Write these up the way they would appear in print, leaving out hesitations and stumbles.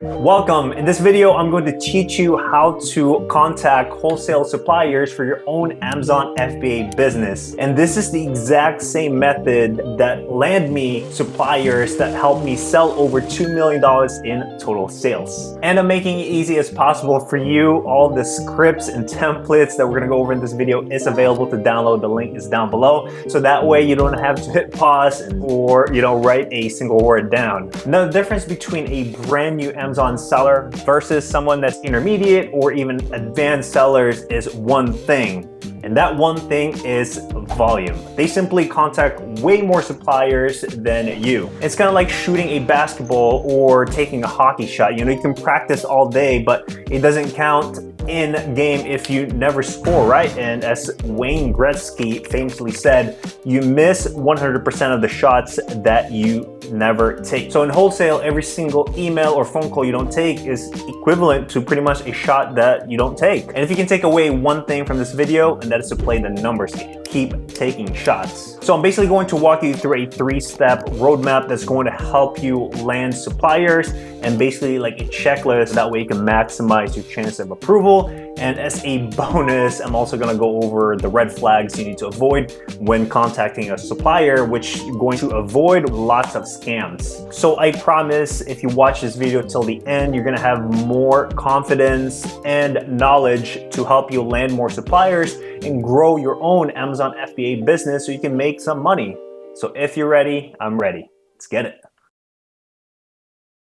Welcome. In this video, I'm going to teach you how to contact wholesale suppliers for your own Amazon FBA business. And this is the exact same method that landed me suppliers that helped me sell over $2 million in total sales. And I'm making it easy as possible for you. All the scripts and templates that we're going to go over in this video is available to download. The link is down below. So that way you don't have to hit pause or, write a single word down. Now, the difference between a brand new Amazon seller versus someone that's intermediate or even advanced sellers is one thing. And that one thing is volume. They simply contact way more suppliers than you. It's kind of like shooting a basketball or taking a hockey shot. You can practice all day, but it doesn't count in game if you never score, right? And as Wayne Gretzky famously said, you miss 100% of the shots that you never take. So in wholesale, every single email or phone call you don't take is equivalent to pretty much a shot that you don't take. And if you can take away one thing from this video, and that is to play the numbers game. Keep taking shots. So I'm basically going to walk you through a 3-step roadmap that's going to help you land suppliers and basically like a checklist. That way you can maximize your chance of approval. And as a bonus, I'm also going to go over the red flags you need to avoid when contacting a supplier, which you're going to avoid lots of scams. So I promise if you watch this video till the end, you're going to have more confidence and knowledge to help you land more suppliers and grow your own Amazon FBA business so you can make some money. So if you're ready, I'm ready. Let's get it.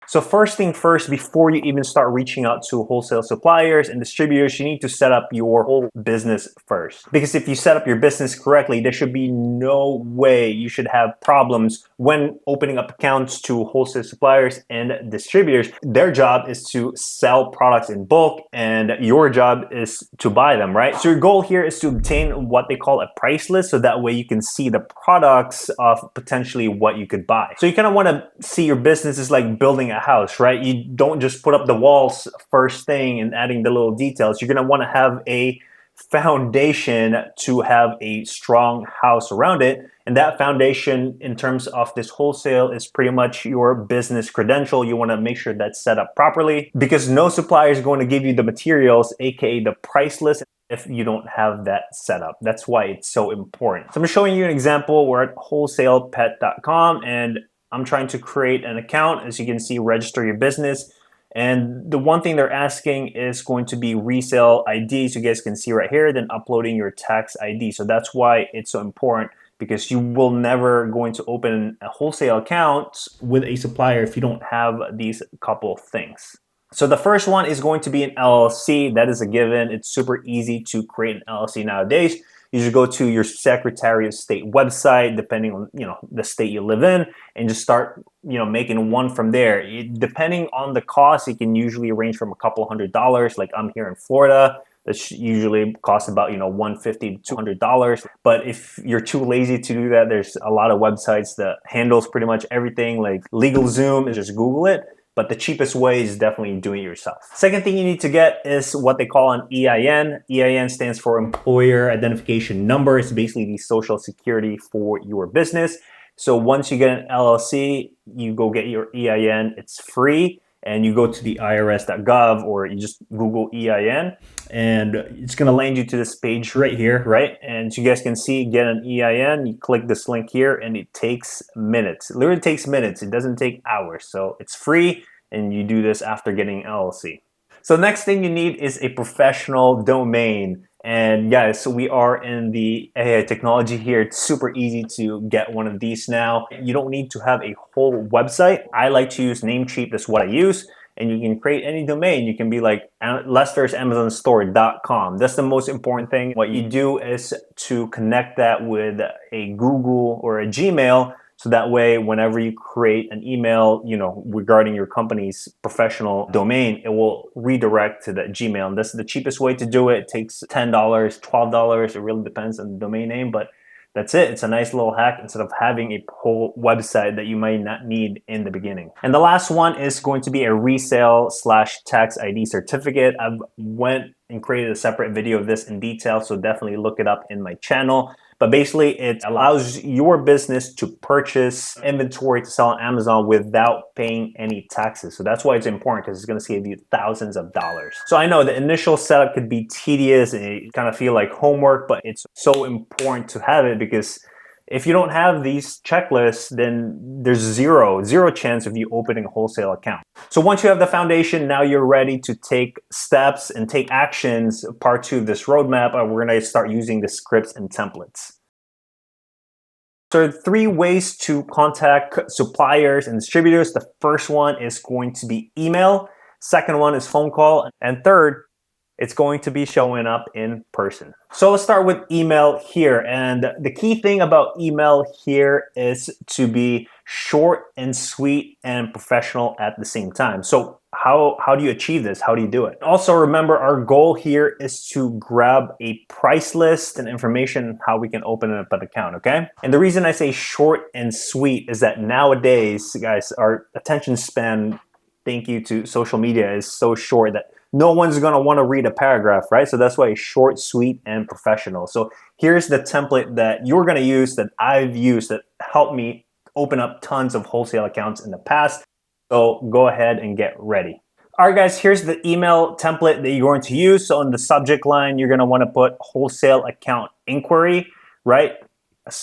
So first thing first, before you even start reaching out to wholesale suppliers and distributors, you need to set up your whole business first. Because if you set up your business correctly, there should be no way you should have problems when opening up accounts to wholesale suppliers and distributors. Their job is to sell products in bulk and your job is to buy them, right? So your goal here is to obtain what they call a price list, so that way you can see the products of potentially what you could buy. So you kind of want to see your business is like building a house, right? You don't just put up the walls first thing and adding the little details. You're going to want to have a foundation to have a strong house around it. And that foundation in terms of this wholesale is pretty much your business credential. You want to make sure that's set up properly, because no supplier is going to give you the materials, aka the price list, if you don't have that set up. That's why it's so important. So I'm showing you an example. We're at wholesalepet.com and I'm trying to create an account. As you can see, register your business. And the one thing they're asking is going to be resale ID. So you guys can see right here, then uploading your tax ID. So that's why it's so important, because you will never going to open a wholesale account with a supplier if you don't have these couple things. So the first one is going to be an LLC. That is a given. It's super easy to create an LLC nowadays. You should go to your Secretary of State website, depending on the state you live in, and just start making one from there. Depending on the cost, it can usually range from a couple $100. Like I'm here in Florida, that usually costs about $150 to $200. But if you're too lazy to do that, there's a lot of websites that handles pretty much everything, like LegalZoom, and just Google it. But the cheapest way is definitely doing it yourself. Second thing you need to get is what they call an EIN. EIN stands for Employer Identification Number. It's basically the social security for your business. So once you get an LLC, you go get your EIN. It's free. And you go to the irs.gov or you just Google EIN, and it's going to land you to this page right here, right? And so you guys can see, get an EIN, you click this link here and it takes minutes. It literally takes minutes. It doesn't take hours. So it's free and you do this after getting an LLC. So next thing you need is a professional domain. And guys, so we are in the AI technology here. It's super easy to get one of these now. You don't need to have a whole website. I like to use Namecheap. That's what I use. And you can create any domain. You can be like lestersamazonstore.com. That's the most important thing. What you do is to connect that with a Google or a Gmail. So that way, whenever you create an email, regarding your company's professional domain, it will redirect to the Gmail. And this is the cheapest way to do it. It takes $10, $12. It really depends on the domain name, but that's it. It's a nice little hack instead of having a whole website that you might not need in the beginning. And the last one is going to be a resale/tax ID certificate. I've went and created a separate video of this in detail, so definitely look it up in my channel. But basically, it allows your business to purchase inventory to sell on Amazon without paying any taxes. So that's why it's important, because it's going to save you thousands of dollars. So I know the initial setup could be tedious and it kind of feel like homework, but it's so important to have it, because if you don't have these checklists, then there's zero chance of you opening a wholesale account. So once you have the foundation, now you're ready to take steps and take actions. Part 2 of this roadmap, we're going to start using the scripts and templates. So 3 ways to contact suppliers and distributors. The first one is going to be email. Second one is phone call. And third, it's going to be showing up in person. So let's start with email here. And the key thing about email here is to be short and sweet and professional at the same time. So how do you achieve this? How do you do it? Also, remember, our goal here is to grab a price list and information how we can open up an account, okay? And the reason I say short and sweet is that nowadays, guys, our attention span, thank you to social media, is so short that no one's gonna wanna read a paragraph, right? So that's why it's short, sweet, and professional. So here's the template that you're gonna use, that I've used, that helped me open up tons of wholesale accounts in the past. So go ahead and get ready. All right, guys, here's the email template that you're going to use. So in the subject line, you're gonna wanna put wholesale account inquiry, right?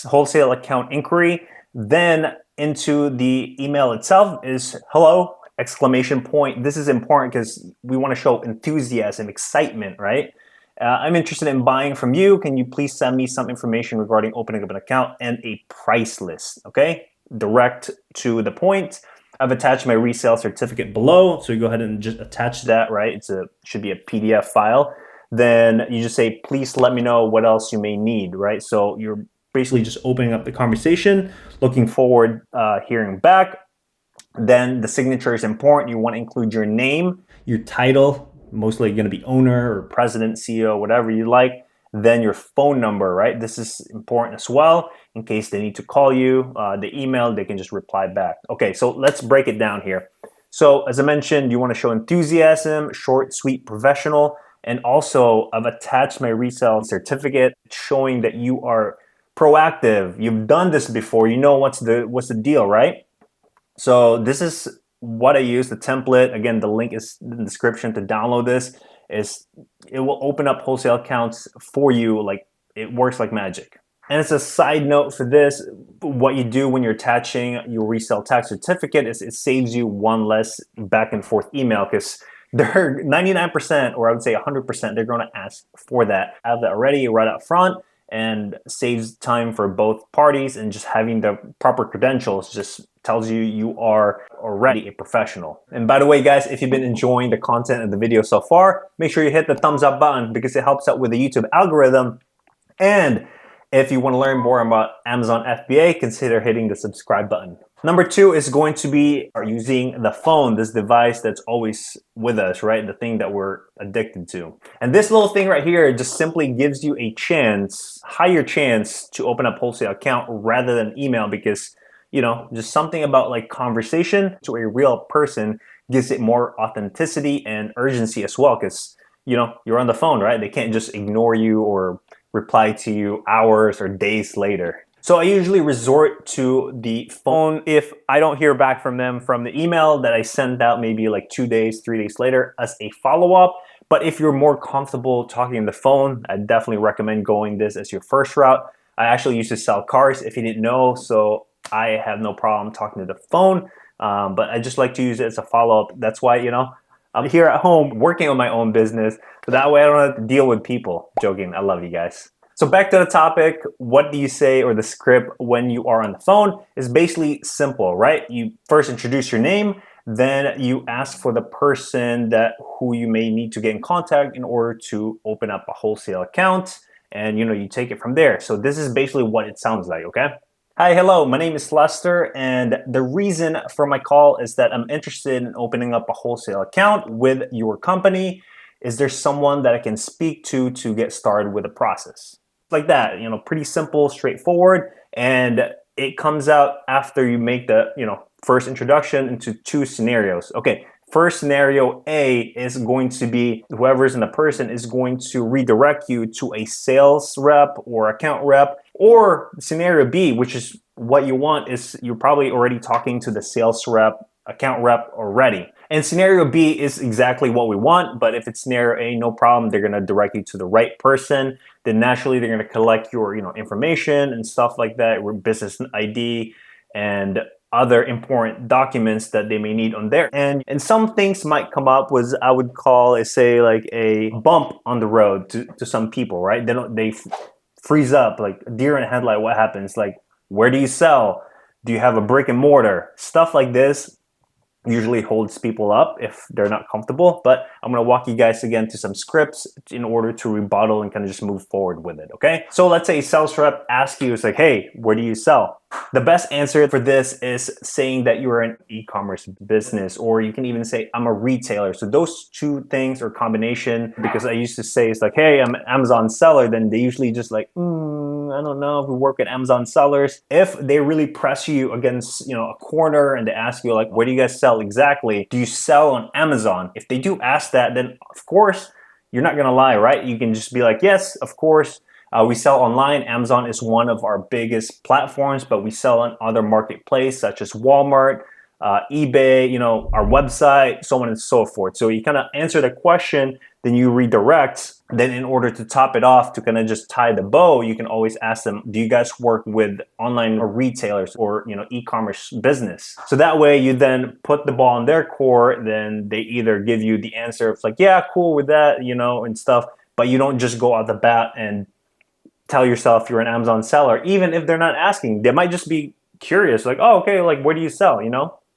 Wholesale account inquiry. Then into the email itself is hello, exclamation point. This is important because we want to show enthusiasm, excitement, right? I'm interested in buying from you. Can you please send me some information regarding opening up an account and a price list, okay? Direct to the point. I've attached my resale certificate below, so you go ahead and just attach that, right? It should be a PDF file. Then you just say, please let me know what else you may need, right? So you're basically just opening up the conversation, looking forward hearing back. Then the signature is important. You want to include your name, your title, mostly going to be owner or president, CEO, whatever you like. Then your phone number, right? This is important as well in case they need to call you. The email, they can just reply back. Okay, so let's break it down here. So as I mentioned, you want to show enthusiasm, short, sweet, professional. And also I've attached my resale certificate showing that you are proactive. You've done this before. You know what's the deal, right? So this is what I use, the template. Again, the link is in the description to download this. It will open up wholesale accounts for you. Like, it works like magic. And it's a side note for this, what you do when you're attaching your resale tax certificate is it saves you one less back and forth email, because they're 99%, or I would say 100%, they're going to ask for that. I have that already right up front, and saves time for both parties, and just having the proper credentials just tells you are already a professional. And by the way, guys, if you've been enjoying the content of the video so far, make sure you hit the thumbs up button, because it helps out with the YouTube algorithm. And if you want to learn more about Amazon FBA, consider hitting the subscribe button. Number 2 is going to be using the phone, this device that's always with us, right? The thing that we're addicted to. And this little thing right here just simply gives you a higher chance to open up wholesale account rather than email, because, you know, just something about like conversation to a real person gives it more authenticity and urgency as well, because, you know, you're on the phone, right? They can't just ignore you or reply to you hours or days later. So I usually resort to the phone if I don't hear back from them from the email that I sent out maybe like 2 days, 3 days later as a follow-up. But if you're more comfortable talking on the phone, I definitely recommend going this as your first route. I actually used to sell cars, if you didn't know, so I have no problem talking to the phone, but I just like to use it as a follow-up. That's why, you know, I'm here at home working on my own business, so that way I don't have to deal with people. Joking, I love you guys. So back to the topic, what do you say, or the script when you are on the phone is basically simple, right? You first introduce your name, then you ask for the person who you may need to get in contact in order to open up a wholesale account, and you know, you take it from there. So this is basically what it sounds like, okay? Hi, hello, my name is Lester, and the reason for my call is that I'm interested in opening up a wholesale account with your company. Is there someone that I can speak to get started with the process? Like that, you know, pretty simple, straightforward, and it comes out after you make the, you know, first introduction into 2 scenarios. Okay, first scenario A is going to be whoever's in the person is going to redirect you to a sales rep or account rep Or scenario B, which is what you want, is you're probably already talking to the sales rep, account rep already. And scenario B is exactly what we want, but if it's scenario A, no problem. They're gonna direct you to the right person. Then naturally they're gonna collect your information and stuff like that, your business ID and other important documents that they may need on their end. And some things might come up was I would call it, say, like a bump on the road to some people, right? They freeze up, like deer in a headlight. What happens? Like, where do you sell? Do you have a brick and mortar? Stuff like this usually holds people up if they're not comfortable. But I'm gonna walk you guys again to some scripts in order to rebuttal and kind of just move forward with it, okay? So let's say a sales rep asks you, it's like, hey, where do you sell? The best answer for this is saying that you're an e-commerce business, or you can even say, I'm a retailer. So those two things or combination, because I used to say, it's like, hey, I'm an Amazon seller, then they usually just like, I don't know if we work with Amazon sellers. If they really press you against, a corner and they ask you like, where do you guys sell exactly? Do you sell on Amazon? If they do ask that, then of course, you're not gonna lie, right? You can just be like, yes, of course. We sell online. Amazon is one of our biggest platforms, but we sell on other marketplaces such as Walmart, eBay, our website, so on and so forth. So you kind of answer the question, then you redirect. Then in order to top it off, to kind of just tie the bow, you can always ask them, do you guys work with online or retailers or e-commerce business? So that way you then put the ball in their court, then they either give you the answer, it's like, yeah, cool with that, and stuff, but you don't just go out the bat and tell yourself you're an Amazon seller. Even if they're not asking, they might just be curious, like, oh, okay, like, where do you sell,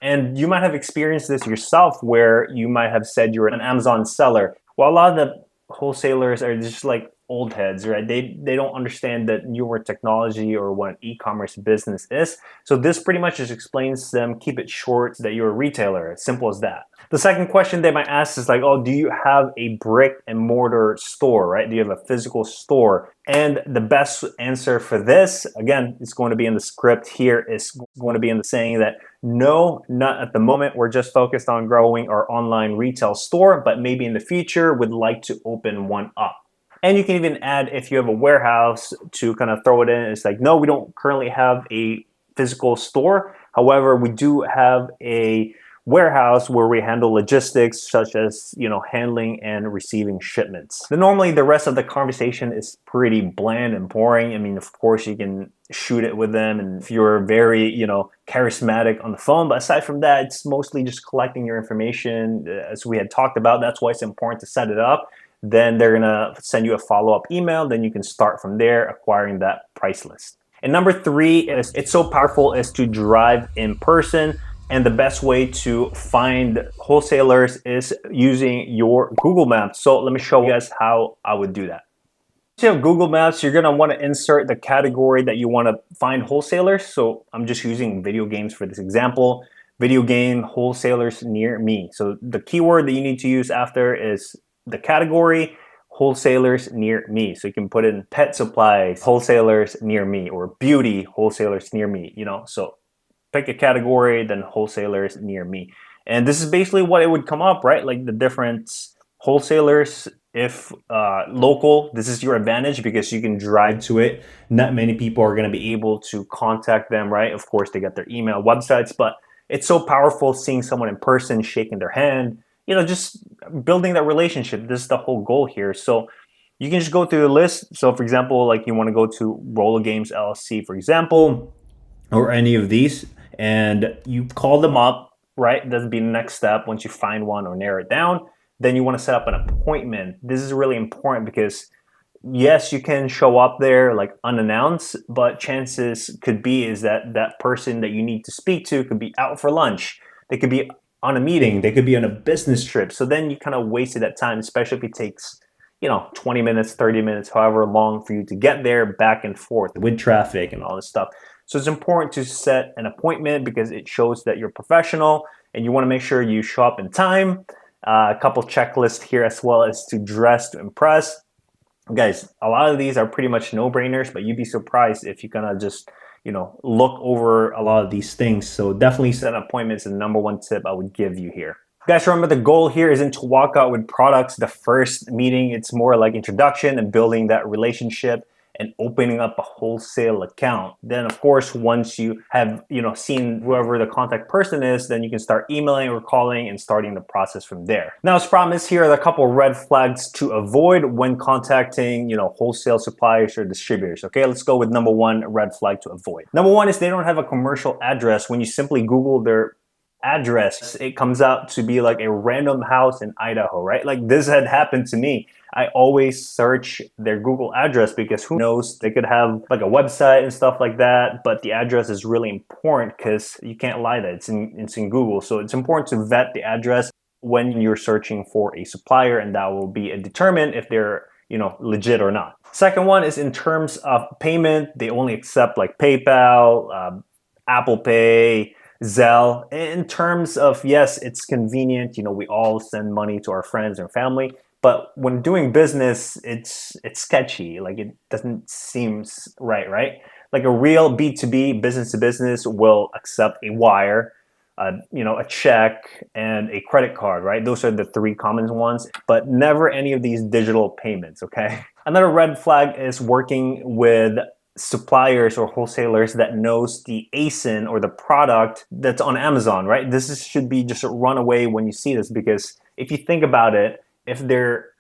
And you might have experienced this yourself where you might have said you're an Amazon seller. Well, a lot of the wholesalers are just like old heads, right? They don't understand that newer technology or what an e-commerce business is. So this pretty much just explains to them, keep it short, that you're a retailer. As simple as that. The second question they might ask is like, oh, do you have a brick and mortar store, right? Do you have a physical store? And the best answer for this, again, it's going to be in the script here, is going to be in the saying that no, not at the moment. We're just focused on growing our online retail store, but maybe in the future, we'd like to open one up. And you can even add, if you have a warehouse, to kind of throw it in. It's like, no, we don't currently have a physical store. However, we do have a warehouse where we handle logistics such as handling and receiving shipments. Then normally the rest of the conversation is pretty bland and boring. I mean, of course you can shoot it with them, and if you're very charismatic on the phone, but aside from that, it's mostly just collecting your information. As we had talked about, that's why it's important to set it up. Then they're gonna send you a follow-up email, then you can start from there acquiring that price list. And number 3 is, it's so powerful, is to drive in person. And the best way to find wholesalers is using your Google Maps. So let me show you guys how I would do that. So you have Google Maps, you're gonna wanna insert the category that you wanna find wholesalers. So I'm just using video games for this example. Video game wholesalers near me. So the keyword that you need to use after is the category, wholesalers near me. So you can put in pet supplies, wholesalers near me, or beauty, wholesalers near me, so pick a category, then wholesalers near me. And this is basically what it would come up, right? Like the different wholesalers. If local, this is your advantage because you can drive to it. Not many people are going to be able to contact them, right? Of course, they got their email, websites, but it's so powerful seeing someone in person, shaking their hand, just building that relationship. This is the whole goal here. So you can just go through the list. So for example, like you want to go to Roller Games LLC, for example, or any of these, and you call them up, right? That'll be the next step. Once you find one or narrow it down, then you want to set up an appointment. This is really important because yes, you can show up there like unannounced, but chances could be is that that person that you need to speak to could be out for lunch. They could be on a meeting. They could be on a business trip. So then you kind of wasted that time, especially if it takes 20 minutes, 30 minutes, however long for you to get there, back and forth with traffic and all this stuff. So it's important to set an appointment because it shows that you're professional and you want to make sure you show up in time. A couple checklists here as well as to dress to impress. Guys, a lot of these are pretty much no-brainers, but you'd be surprised if you kind of just, look over a lot of these things. So definitely set appointments is the number one tip I would give you here. Guys, remember the goal here isn't to walk out with products the first meeting. It's more like introduction and building that relationship. and opening up a wholesale account. Then of course, once you have, seen whoever the contact person is, then you can start emailing or calling and starting the process from there. Now, as promised, here are a couple red flags to avoid when contacting, wholesale suppliers or distributors. Okay, let's go with number one red flag to avoid. Number one is they don't have a commercial address. When you simply Google their address, it comes out to be like a random house in Idaho, right? Like this had happened to me. I always search their Google address because who knows, they could have like a website and stuff like that, but the address is really important because you can't lie that it's in Google. So it's important to vet the address when you're searching for a supplier, and that will be determine if they're legit or not. Second one is in terms of payment, they only accept like PayPal, Apple Pay, Zelle. In terms of, yes, it's convenient, we all send money to our friends and family, but when doing business, it's sketchy. Like it doesn't seem right? Like a real B2B, business to business, will accept a wire, a check, and a credit card, right? Those are the three common ones, but never any of these digital payments, okay? Another red flag is working with suppliers or wholesalers that knows the ASIN or the product that's on Amazon, right? Should be just a runaway when you see this, because if you think about it, if they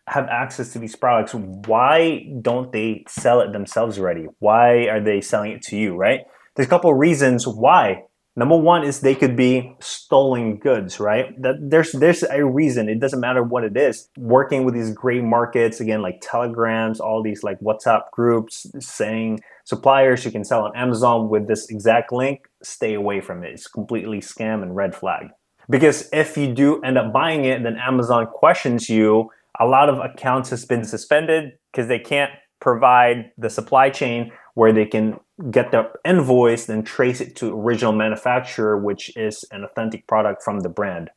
have access to these products, why don't they sell it themselves already? Why are they selling it to you, right? There's a couple of reasons why. Number one is they could be stolen goods, right? There's a reason. It doesn't matter what it is. Working with these gray markets, again, like telegrams, all these like WhatsApp groups saying suppliers you can sell on Amazon with this exact link, stay away from it. It's completely scam and red flag. Because if you do end up buying it, then Amazon questions you. A lot of accounts has been suspended because they can't provide the supply chain where they can get the invoice and trace it to original manufacturer, which is an authentic product from the brand.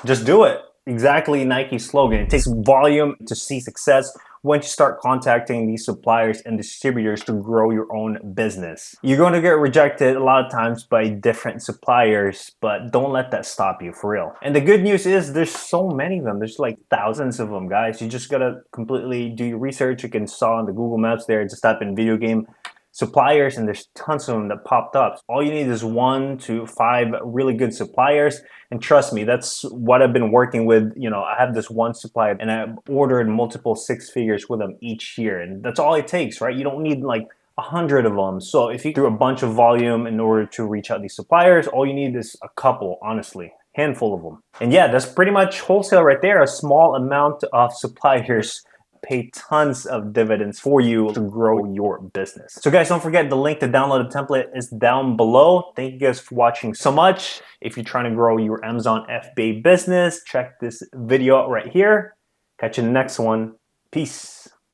Just do it. Exactly Nike's slogan. It takes volume to see success once you start contacting these suppliers and distributors to grow your own business. You're going to get rejected a lot of times by different suppliers, but don't let that stop you, for real. And the good news is there's so many of them. There's like thousands of them, guys. You just gotta completely do your research. You can saw on the Google Maps there, just type in video game suppliers, and there's tons of them that popped up. All you need is 1 to 5 really good suppliers, and trust me, that's what I've been working with. I have this one supplier and I've ordered multiple 6 figures with them each year, and that's all it takes, right? You don't need like 100 of them. So if you do a bunch of volume in order to reach out these suppliers, all you need is a couple, honestly, handful of them. And yeah, that's pretty much wholesale right there. A small amount of suppliers pay tons of dividends for you to grow your business. So guys, don't forget the link to download the template is down below. Thank you guys for watching so much. If you're trying to grow your Amazon FBA business, check this video out right here. Catch you in the next one. Peace.